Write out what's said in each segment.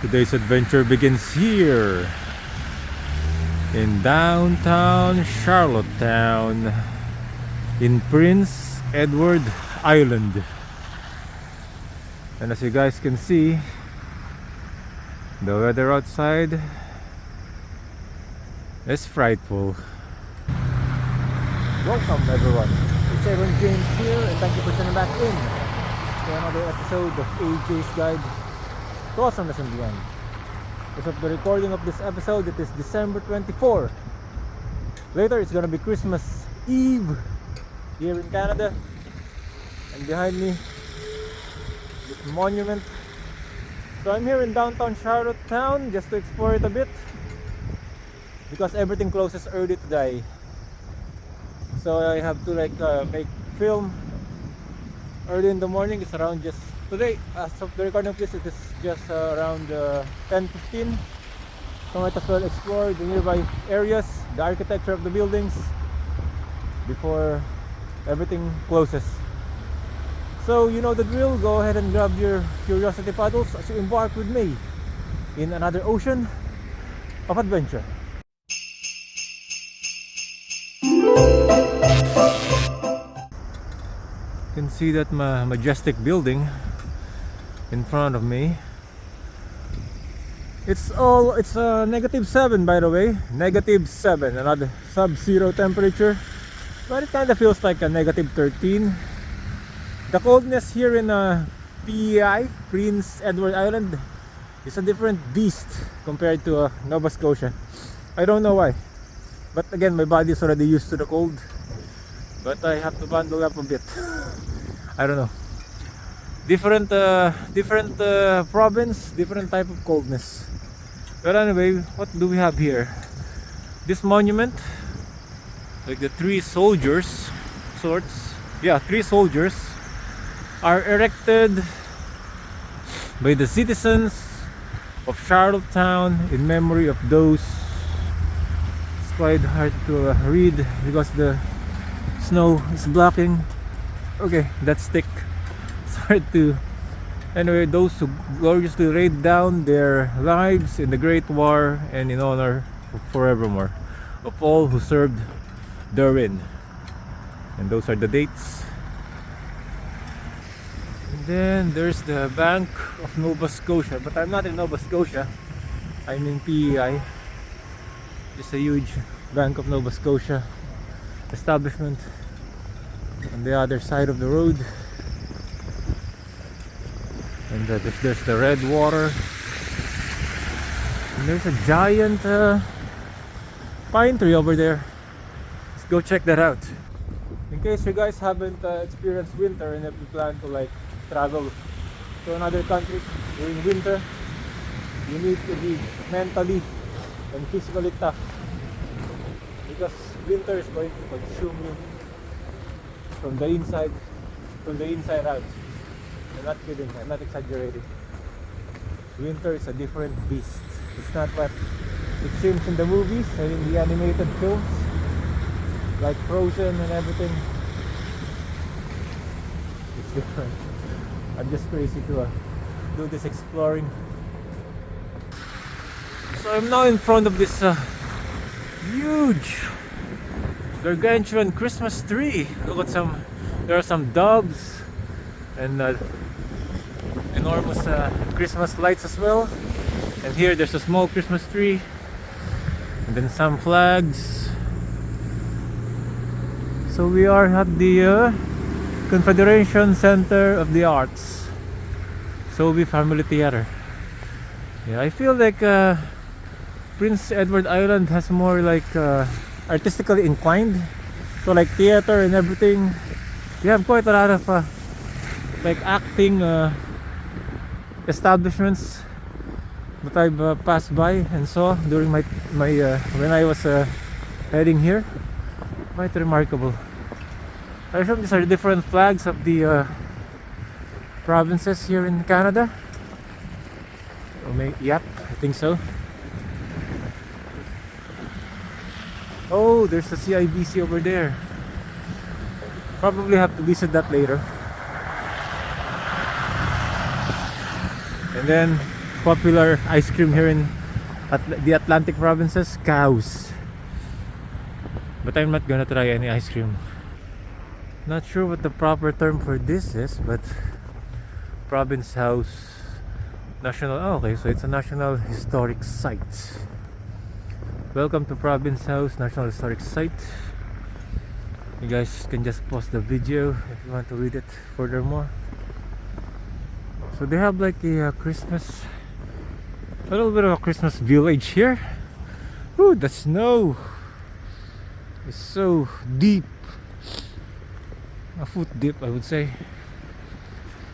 Today's adventure begins here in downtown Charlottetown in Prince Edward Island. And as you guys can see, the weather outside is frightful. Welcome everyone, it's Aaron James here, and thank you for tuning back in to another episode of AJ's Guide To Awesomeness And Beyond. As of the recording of this episode, it is December 24. Later it's gonna be Christmas Eve here in Canada. And behind me, this monument. So I'm here in downtown Charlottetown just to explore it a bit, because everything closes early today. So I have to make film early in the morning. It's around just today, as of the recording of this, it is just around 10:15. So I might as well explore the nearby areas, the architecture of the buildings before everything closes. So you know the drill, go ahead and grab your curiosity paddles as you embark with me in another ocean of adventure. You can see that majestic building in front of me. It's -7, by the way, -7, another sub-zero temperature, but it kind of feels like a -13. The coldness here in PEI, Prince Edward Island, is a different beast compared to Nova Scotia. I don't know why, but again, my body is already used to the cold, but I have to bundle up a bit. I don't know. Different province, different type of coldness. But anyway, what do we have here? This monument, like the three soldiers, three soldiers are erected by the citizens of Charlottetown in memory of those. It's quite hard to read because the snow is blocking. Okay, that's thick. It's hard to. Anyway, those who gloriously laid down their lives in the Great War and in honor forevermore of all who served therein. And those are the dates. And then there's the Bank of Nova Scotia, but I'm not in Nova Scotia. I'm in PEI. Just a huge Bank of Nova Scotia establishment on the other side of the road. And there's the red water, and there's a giant pine tree over there. Let's go check that out. In case you guys haven't experienced winter and if you plan to travel to another country during winter, you need to be mentally and physically tough, because winter is going to consume you from the inside out. I'm not kidding, I'm not exaggerating. Winter is a different beast. It's not what it seems in the movies and in the animated films, like Frozen and everything. It's different. I'm just crazy to do this exploring. So I'm now in front of this huge gargantuan Christmas tree. Look at there are some doves and enormous Christmas lights as well. And here there's a small Christmas tree, and then some flags. So we are at the Confederation Center of the Arts, Sobe Family Theater. Yeah, I feel like Prince Edward Island has more artistically inclined, so like theater and everything. We have quite a lot of acting establishments that I've passed by and saw during my when I was heading here. Quite remarkable. I assume these are different flags of the provinces here in Canada. Yep, I think so. Oh, there's the CIBC over there. Probably have to visit that later. And then popular ice cream here in the Atlantic provinces, cows. But I'm not gonna try any ice cream. Not sure what the proper term for this is, but Province House National. Oh, okay, so it's a National Historic Site. Welcome to Province House National Historic Site. You guys can just pause the video if you want to read it furthermore. So they have like a little bit of a Christmas village here. Ooh, the snow is so deep, a foot deep, I would say.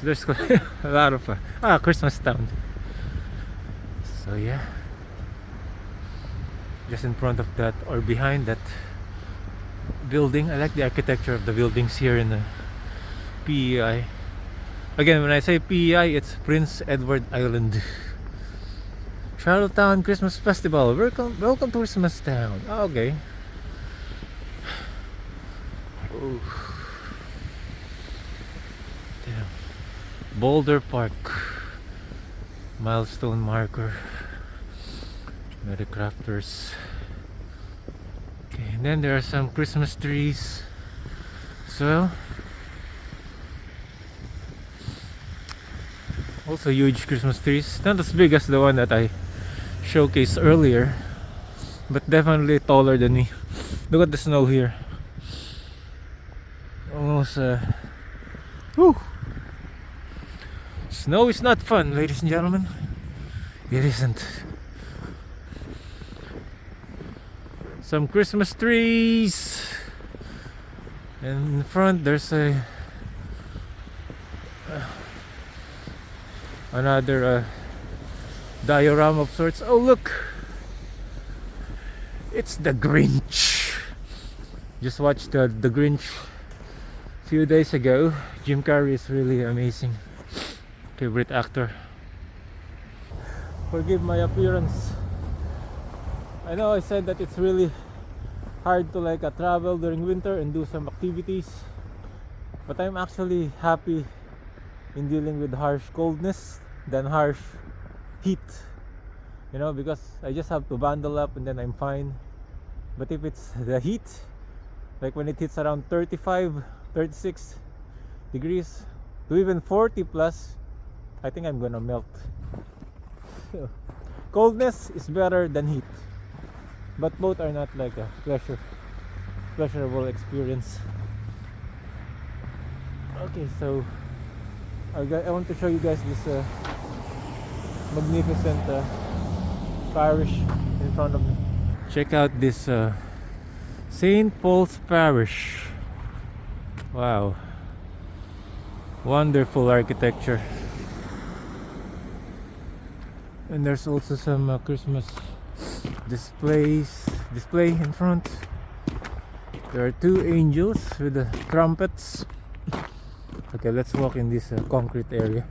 So there's a lot of Christmas town. So yeah, just in front of that or behind that building. I like the architecture of the buildings here in the PEI. Again, when I say PEI, it's Prince Edward Island. Charlottetown Christmas Festival. Welcome to Christmas Town. Okay. Oh. Damn. Boulder Park. Milestone marker. Medicrafters. Okay, and then there are some Christmas trees as well. Also huge Christmas trees. Not as big as the one that I showcased earlier, but definitely taller than me. Look at the snow here. Almost whew. Snow is not fun, ladies and gentlemen. It isn't. Some Christmas trees, and in front there's another diorama of sorts. Oh look, it's the Grinch. Just watched the Grinch a few days ago. Jim Carrey is really amazing. Favorite actor. Forgive my appearance. I know I said that it's really hard to travel during winter and do some activities, but I'm actually happy in dealing with harsh coldness than harsh heat, you know, because I just have to bundle up and then I'm fine. But if it's the heat, like when it hits around 35, 36 degrees to even 40 plus, I think I'm gonna melt. So, coldness is better than heat, but both are not like a pleasurable experience. Okay, so I want to show you guys this magnificent parish in front of me. Check out this St. Paul's Parish. Wow, wonderful architecture. And there's also some Christmas display in front. There are two angels with the trumpets. Okay, let's walk in this concrete area.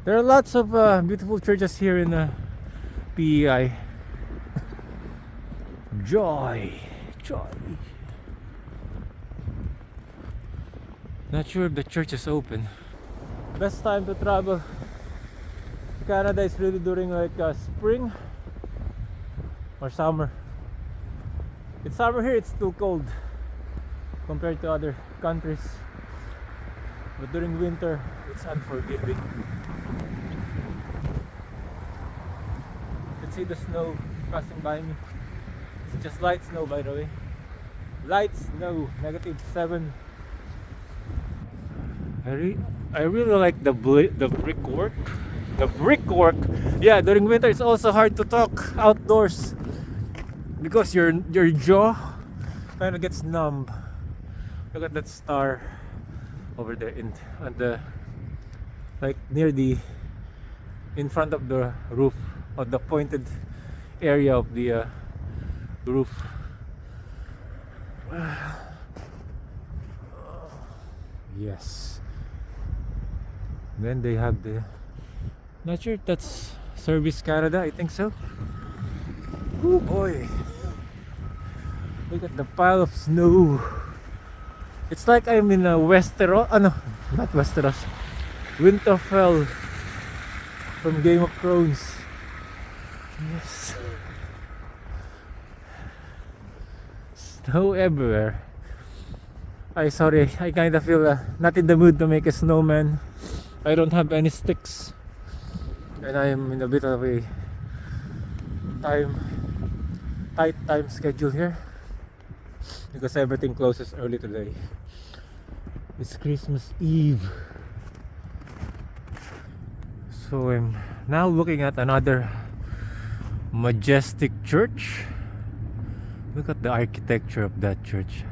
There are lots of beautiful churches here in PEI. Joy. Not sure if the church is open. Best time to travel to Canada is really during spring or summer. It's summer here, it's still cold compared to other countries, but during winter it's unforgiving. You can see the snow passing by me. It's just light snow, by the way. Light snow, -7. I really like the brickwork. The brickwork. Yeah, during winter it's also hard to talk outdoors because your jaw kind of gets numb. Look at that star over there in in front of the roof, or the pointed area of the roof. Yes. Then they have not sure if that's Service Canada, I think so. Oh boy, look at the pile of snow. It's like I'm in Westeros. No, not Westeros. Winterfell from Game of Thrones. Yes. Snow everywhere. Sorry, I kind of feel not in the mood to make a snowman. I don't have any sticks, and I am in a bit of a tight time schedule here because everything closes early today. It's Christmas Eve, so I'm now looking at another majestic church. Look at the architecture of that church.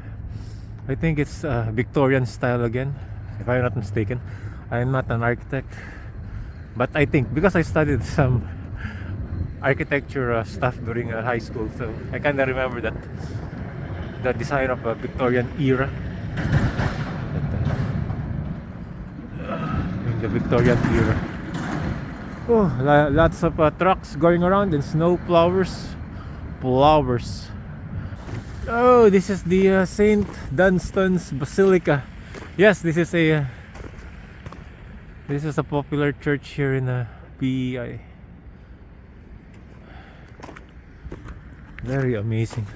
I think it's Victorian style again, if I'm not mistaken. I'm not an architect, but I think because I studied some architecture stuff during high school, so I kind of remember that the design of a Victorian era. In the Victorian era. Oh, lots of trucks going around and snow plowers. Oh, this is the Saint Dunstan's Basilica. Yes, this is a popular church here in PEI. Very amazing.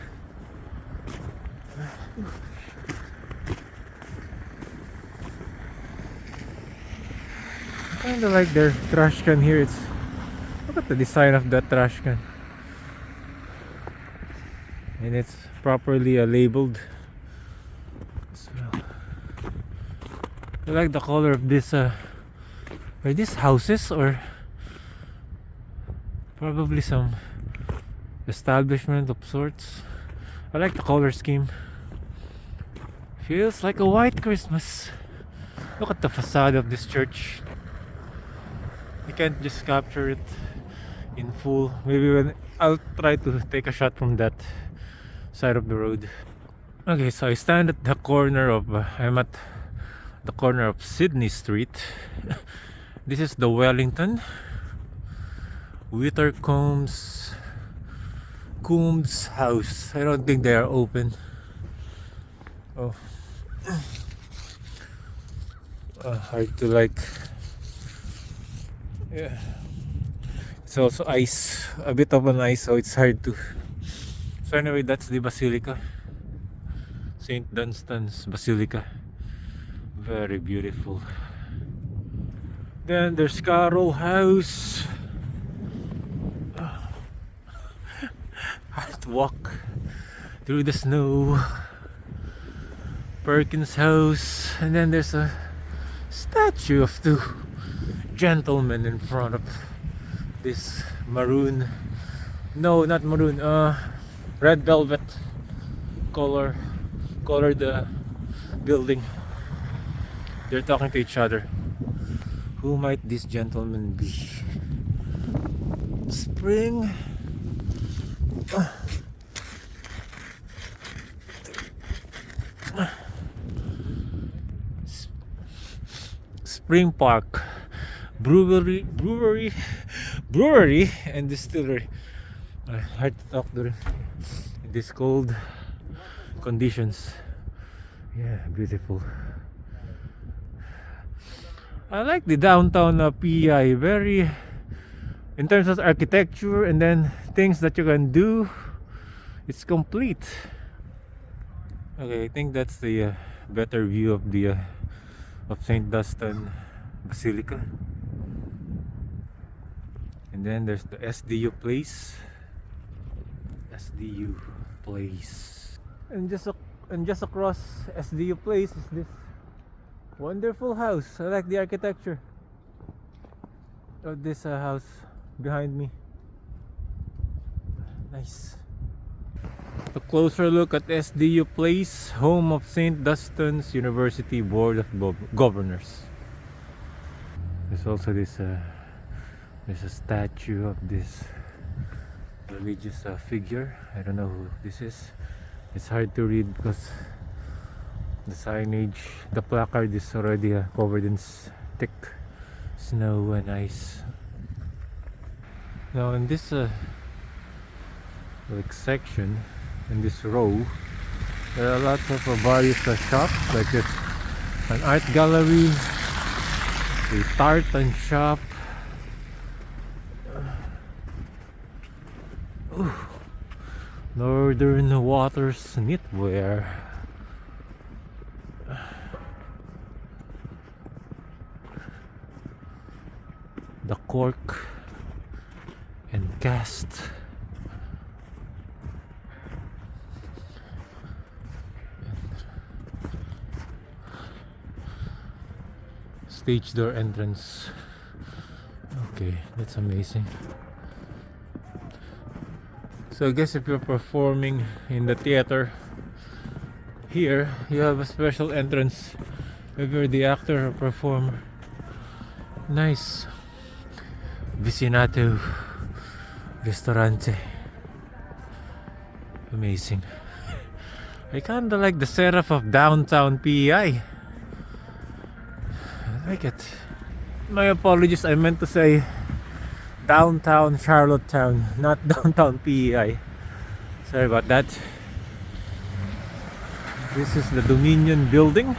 I kind of like their trash can here. Look at the design of that trash can, and it's properly labeled as well. I like the color of this. Are these houses or probably some establishment of sorts? I like the color scheme. Feels like a white Christmas. Look at the facade of this church. You can't just capture it in full. Maybe when I'll try to take a shot from that side of the road. Okay, so I stand at the corner of I'm at the corner of Sydney Street. This is the Wellington Whittercomb's house. I don't think they are open. Oh, hard to like. Yeah, it's also ice, a bit of an ice, so it's hard to. So anyway, that's the Basilica, Saint Dunstan's Basilica. Very beautiful. Then there's Carroll House. Hard to walk through the snow. Perkins House, and then there's a statue of two gentlemen in front of this maroon, no, not maroon, red velvet colored building. They're talking to each other. Who might these gentlemen be? Spring Spring Park brewery and distillery. Hard to talk during these cold conditions. Yeah, beautiful. I like the downtown PEI. Very, in terms of architecture and then things that you can do, it's complete. Okay, I think that's the better view of the of Saint Dunstan Basilica. And then there's the SDU place. And just across SDU place is this wonderful house. I like the architecture of this house behind me. Nice. A closer look at SDU Place, home of St. Dunstan's University Board of Governors. There's also this there's a statue of this religious figure. I don't know who this is. It's hard to read because the signage, the placard is already covered in thick snow and ice. Now in this like section, in this row, there are lots of various shops, like this, an art gallery, A tartan shop. Ooh. Northern Waters Knitwear. The cork and cast. Stage door entrance. Okay, that's amazing. So I guess if you're performing in the theater here, you have a special entrance if you're the actor or performer. Nice. Vicinato Ristorante. Amazing. I kinda like the setup of Downtown PEI. I like it. My apologies, I meant to say Downtown Charlottetown, not Downtown PEI. Sorry about that. This is the Dominion building.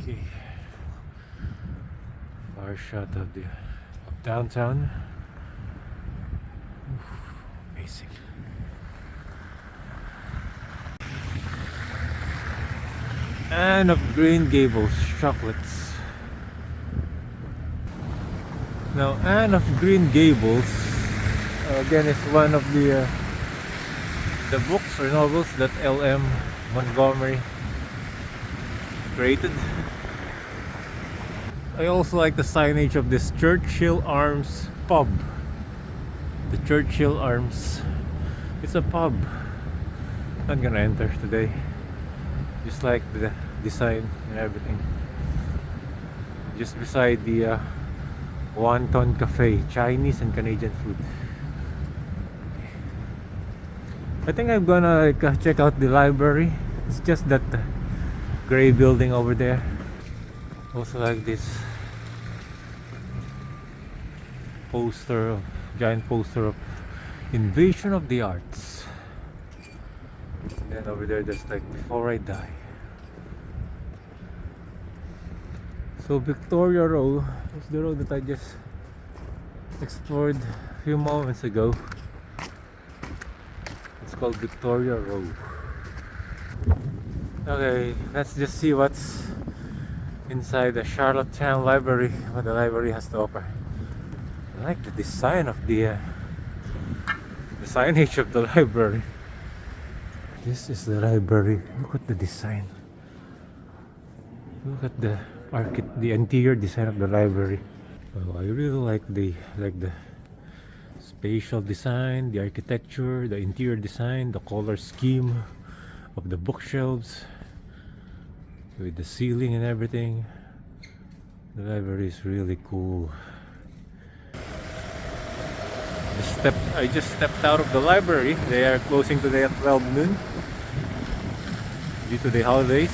Okay. Far shot of downtown. Oof, amazing. And of Green Gables chocolates. Now, Anne of Green Gables again is one of the books or novels that L.M. Montgomery created. I also like the signage of this Churchill Arms pub. The Churchill Arms. It's a pub. Not gonna enter today. Just like the design and everything. Just beside the Wonton Cafe, Chinese and Canadian food. I think I'm gonna check out the library. It's just that gray building over there. Also like this poster, giant poster of Invasion of the Arts. And then over there there's like Before I Die. So Victoria Row is the road that I just explored a few moments ago. It's called Victoria Row. Okay, let's just see what's inside the Charlottetown Library, what the library has to offer. I like the design of the signage of the library. This is the library. Look at the design. Look at the interior design of the library. Oh, I really like the spatial design, the architecture, the interior design, the color scheme of the bookshelves with the ceiling and everything. The library is really cool. I just stepped out of the library. They are closing today at 12 noon due to the holidays.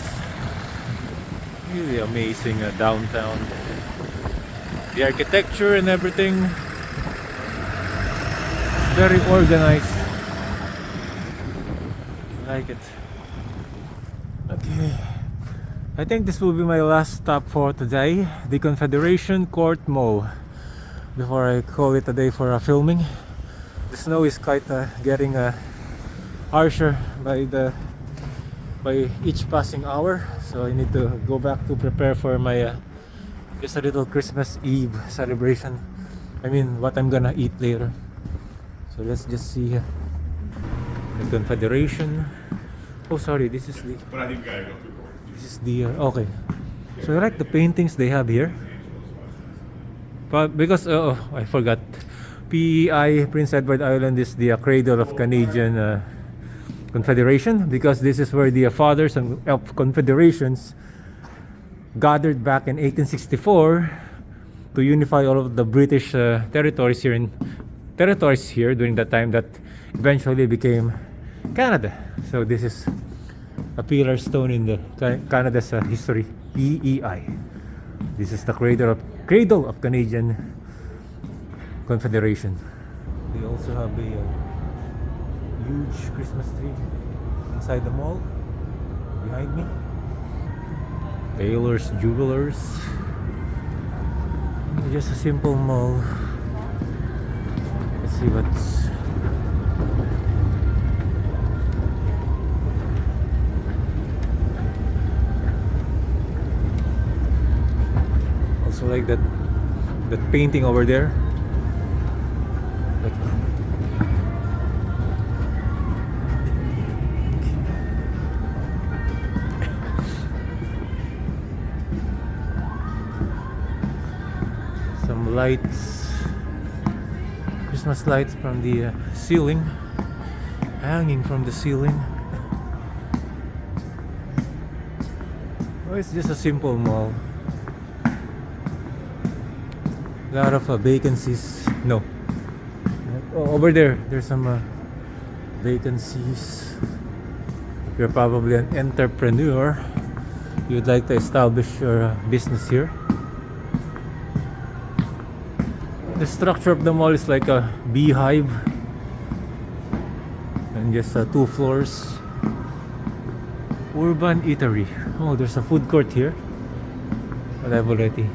Really amazing downtown. The architecture and everything is very organized. I like it. Okay, I think this will be my last stop for today, the Confederation Court Mall, before I call it a day for filming. The snow is quite getting harsher by each passing hour, so I need to go back to prepare for my just a little Christmas Eve celebration. I mean, what I'm gonna eat later. So let's just see the Confederation. Oh, sorry, this is the. But I think we gotta go through. This is the okay. So I like the paintings they have here. But because I forgot, PEI Prince Edward Island is the cradle of Canadian Confederation, because this is where the fathers of confederations gathered back in 1864 to unify all of the British territories here during the time that eventually became Canada. So this is a pillar stone in the Canada's history. PEI. This is the cradle of Canadian Confederation. They also have a huge Christmas tree inside the mall behind me. Taylor's Jewelers. Just a simple mall. Let's see what's also like that painting over there. Like, some lights, Christmas lights from the ceiling, hanging from the ceiling. Oh, it's just a simple mall. A lot of vacancies. No. Oh, over there, there's some vacancies. If you're probably an entrepreneur, you'd like to establish your business here. The structure of the mall is like a beehive, and just 2 floors. Urban Eatery. Oh, there's a food court here, but I've already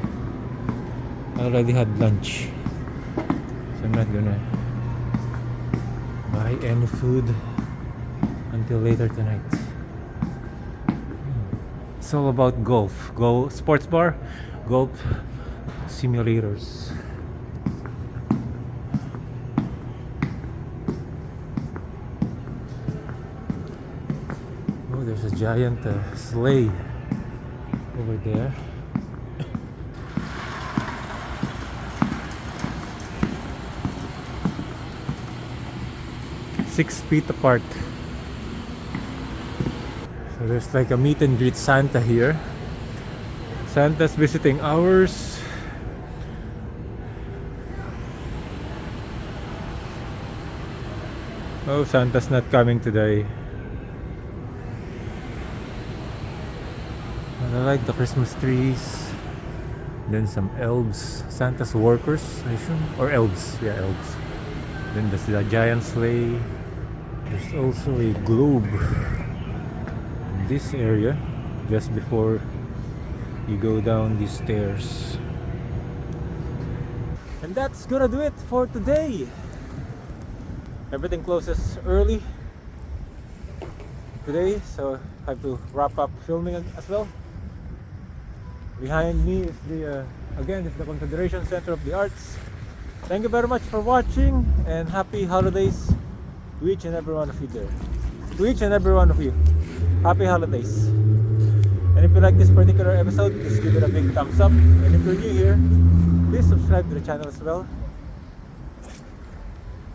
had lunch, so I'm not gonna buy any food until later tonight. It's all about golf, sports bar, golf simulators. Oh, there's a giant sleigh over there. 6 feet apart. So there's like a meet and greet Santa here. Santa's visiting ours. Oh, Santa's not coming today. And I like the Christmas trees. Then some elves, Santa's workers, I assume, or elves. Yeah, elves. Then there's the giant sleigh. There's also a globe in this area just before you go down these stairs. And that's gonna do it for today. Everything closes early today, so I have to wrap up filming as well. Behind me is the again is the Confederation Center of the Arts. Thank you very much for watching, and happy holidays to each and every one of you there. To each and every one of you, happy holidays. And if you like this particular episode, please give it a big thumbs up. And if you're new here, please subscribe to the channel as well.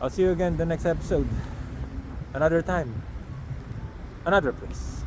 I'll see you again in the next episode. Another time, another place.